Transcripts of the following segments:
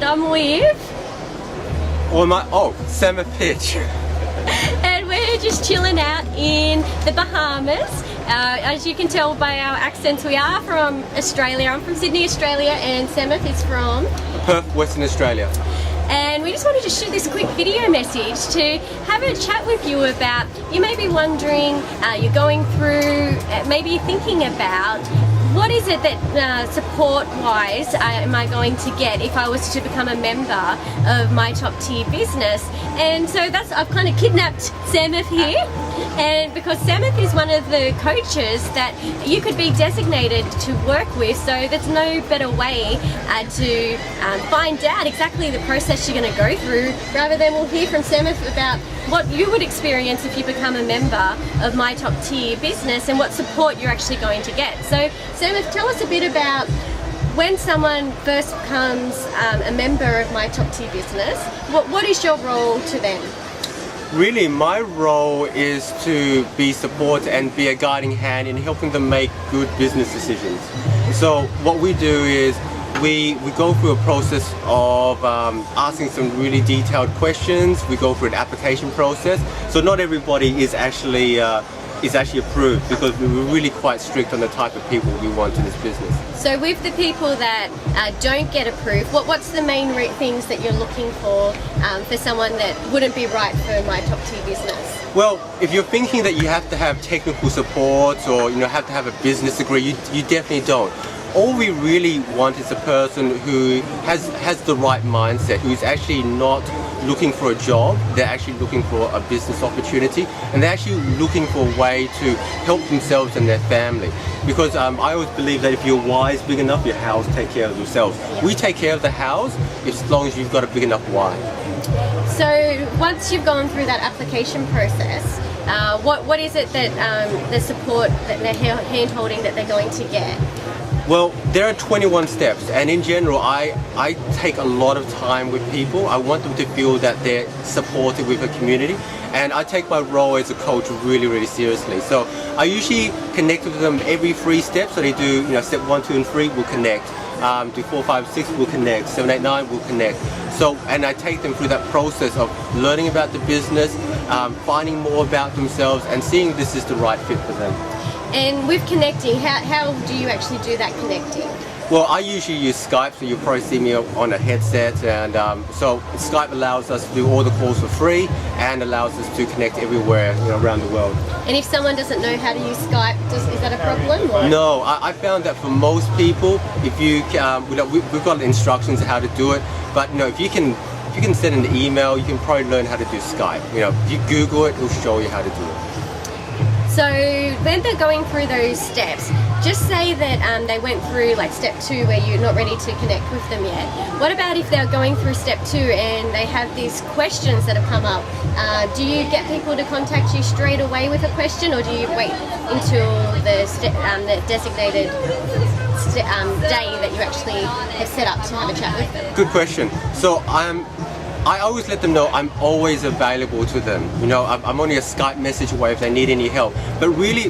I'm with... Samith Pich. And we're just chilling out in the Bahamas. As you can tell by our accents, we are from Australia. I'm from Sydney, Australia, and Samith is from... Perth, Western Australia. And we just wanted to shoot this quick video message to have a chat with you about, you may be wondering, you're going through, maybe thinking about, what is it that support-wise am I going to get if I was to become a member of my top tier business? And so I've kind of kidnapped Samith here, and because Samith is one of the coaches that you could be designated to work with, so there's no better way to find out exactly the process you're going to go through, rather than we'll hear from Samith about what you would experience if you become a member of my top tier business and what support you're actually going to get. So Samith, tell us a bit about when someone first becomes a member of my top tier business, what is your role to them? Really, my role is to be support and be a guiding hand in helping them make good business decisions. So what we do is we go through a process of asking some really detailed questions. We go through an application process. So not everybody is actually approved, because we're really quite strict on the type of people we want in this business. So with the people that don't get approved, what's the main things that you're looking for someone that wouldn't be right for my top tier business? Well, if you're thinking that you have to have technical support or have to have a business degree, you definitely don't. All we really want is a person who has the right mindset, who's actually not looking for a job, they're actually looking for a business opportunity, and they're actually looking for a way to help themselves and their family. Because I always believe that if your why is big enough, your hows take care of themselves. We take care of the hows as long as you've got a big enough why. So once you've gone through that application process, what is it that the support, that the hand holding that they're going to get? Well, there are 21 steps, and in general, I take a lot of time with people. I want them to feel that they're supported with a community, and I take my role as a coach really, really seriously. So I usually connect with them every 3 steps. So they do, step 1, 2, and 3, we'll connect. Do 4, 5, 6, we'll connect. 7, 8, 9, we'll connect. So, and I take them through that process of learning about the business, finding more about themselves, and seeing this is the right fit for them. And with connecting, how do you actually do that connecting? Well, I usually use Skype, so you'll probably see me on a headset, and so Skype allows us to do all the calls for free and allows us to connect everywhere around the world. And if someone doesn't know how to use Skype, is that a problem? Or? No, I found that for most people, if you we've got instructions on how to do it, but if you can send an email, you can probably learn how to do Skype. If you Google it, it'll show you how to do it. So when they're going through those steps, just say that they went through like step 2 where you're not ready to connect with them yet. What about if they're going through step 2 and they have these questions that have come up? Do you get people to contact you straight away with a question, or do you wait until the designated day that you actually have set up to have a chat with them? Good question. So I always let them know I'm always available to them. I'm only a Skype message away if they need any help. But really,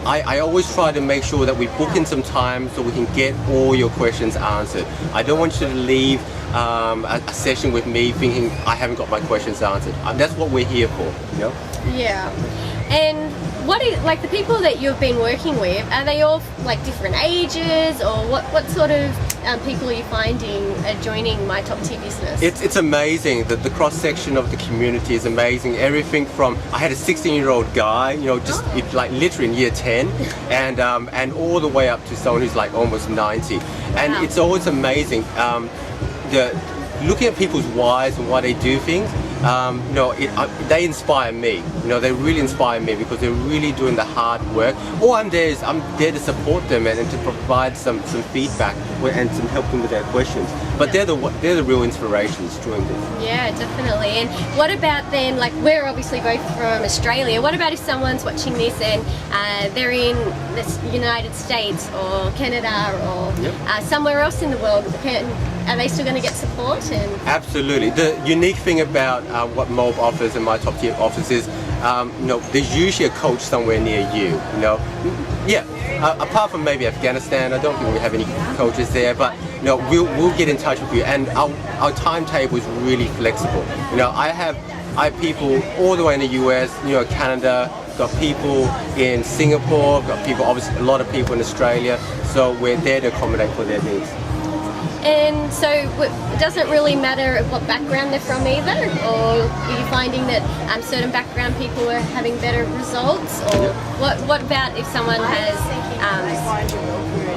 I always try to make sure that we book in some time so we can get all your questions answered. I don't want you to leave a session with me thinking I haven't got my questions answered. That's what we're here for. Yeah. And what is, like, the people that you've been working with, are they all like different ages, or what sort of people are you finding joining my top tier business? It's amazing that the cross section of the community is amazing. Everything from, I had a 16-year-old guy, like literally in year 10, and all the way up to someone who's like almost 90, and wow. It's always amazing. Looking at people's whys and why they do things. They inspire me. They really inspire me because they're really doing the hard work. All I'm there to support them and to provide some feedback and some help them with their questions. But they're the real inspirations doing this. Yeah, definitely. And what about then, like, we're obviously both from Australia. What about if someone's watching this and they're in the United States or Canada or somewhere else in the world? Are they still going to get support? Absolutely. The unique thing about what Mob offers and my top tier offers is, there's usually a coach somewhere near you. Apart from maybe Afghanistan, I don't think we have any coaches there. But we'll get in touch with you, and our timetable is really flexible. I have people all the way in the US, Canada, got people in Singapore, got people, obviously a lot of people in Australia, so we're there to accommodate for their needs. And so it doesn't really matter what background they're from either, or are you finding that certain background people are having better results, or what about if someone has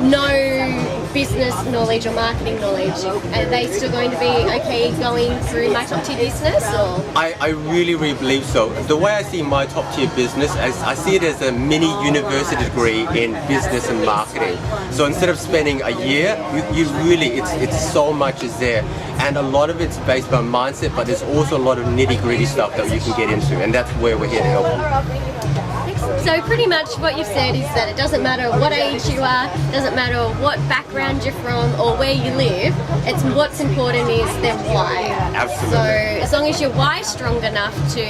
no business knowledge or marketing knowledge? Are they still going to be okay going through my top tier business? Or I really believe so. The way I see my top tier business, I see it as a mini university degree in business and marketing. So instead of spending a year, you really, it's so much is there, and a lot of it's based on mindset, but there's also a lot of nitty gritty stuff that you can get into, and that's where we're here to help you. So pretty much what you've said is that it doesn't matter what age you are, doesn't matter what background you're from or where you live, it's what's important is their why. Absolutely. So as long as your why is strong enough to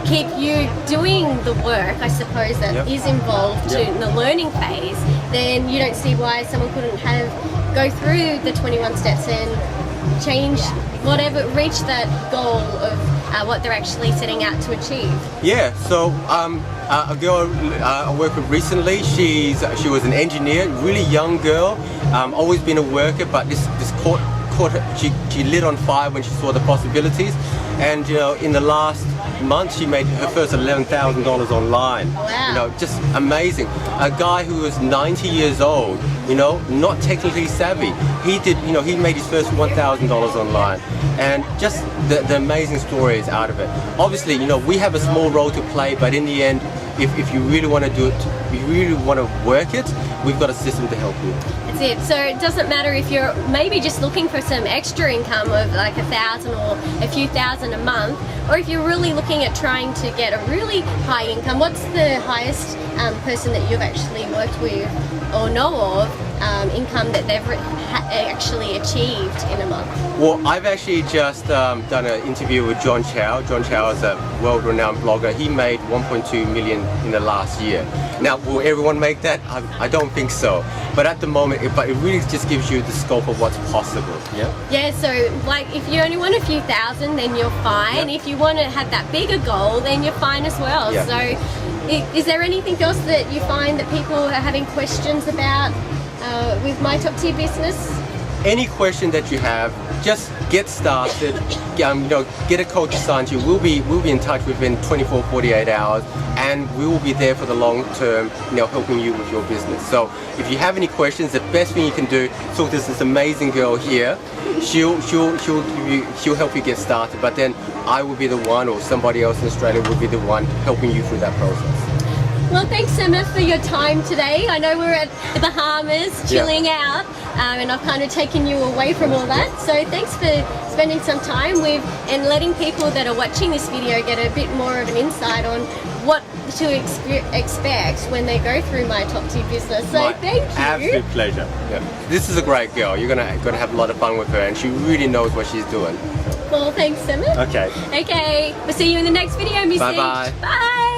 keep you doing the work, I suppose, that is involved in the learning phase, then you don't see why someone couldn't go through the 21 steps and change whatever, reach that goal of what they're actually setting out to achieve. Yeah, so a girl I worked with recently, she was an engineer, really young girl, always been a worker, but this caught her, she lit on fire when she saw the possibilities, and in the last month she made her first $11,000 online. Wow. Just amazing. A guy who was 90 years old, not technically savvy, he made his first $1,000 online, and just the amazing stories out of it. Obviously, we have a small role to play, but in the end, if you really want to do it, if you really want to work it, we've got a system to help you. That's it. So it doesn't matter if you're maybe just looking for some extra income of like $1,000 or a few thousand a month, or if you're really looking at trying to get a really high income. What's the highest person that you've actually worked with or know of income that they've actually achieved in a month? Well, I've actually just done an interview with John Chow. John Chow is a world-renowned blogger. He made 1.2 million in the last year. Now, will everyone make that? I don't think so. But at the moment, it really just gives you the scope of what's possible. Yeah, so like if you only want a few thousand, then you're fine. If you want to have that bigger goal, then you're fine as well. So is there anything else that you find that people are having questions about with my top tier business? Any question that you have, just get started. Get a coach assigned to you. We'll be in touch within 24, 48 hours, and we will be there for the long term, helping you with your business. So if you have any questions, the best thing you can do, talk to this amazing girl here. She'll help you get started. But then I will be the one, or somebody else in Australia will be the one helping you through that process. Well, thanks, Samith, for your time today. I know we're at the Bahamas chilling out, and I've kind of taken you away from all that. So thanks for spending some time with and letting people that are watching this video get a bit more of an insight on what to expect when they go through my top tier business. So thank you. Absolute pleasure. This is a great girl. You're gonna have a lot of fun with her, and she really knows what she's doing. Well, thanks, Samith. Okay. Okay. We'll see you in the next video, Miss Bye-bye. Bye.